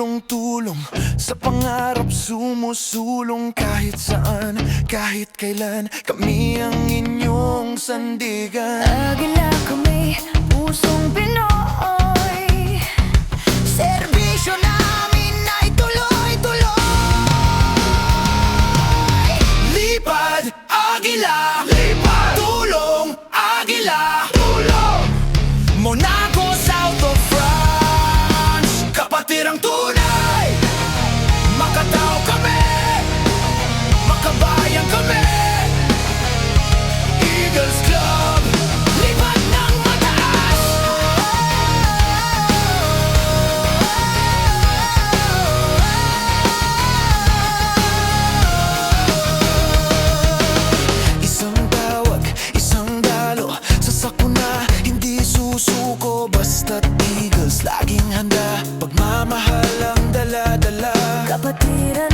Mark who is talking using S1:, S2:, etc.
S1: tulong-tulong sa pangarap, sumusulong kahit saan, kahit kailan. Kami ang inyong sandigan.
S2: Agila kami, pusong Pinoy. Serbisyo namin ay tuloy-tuloy.
S1: Lipad, Agila, lipad. Tulong, Agila, tulong. Monaco, South of France, kapatid ang tunay. Makatao kami, makabayan kami. Eagles Club, lipad ng mataas. Isang tawag, isang dalo, sa sakuna, hindi susuko. Basta't Eagles, laging handa, pagmamahal ang dala-dala.
S2: Kapatiran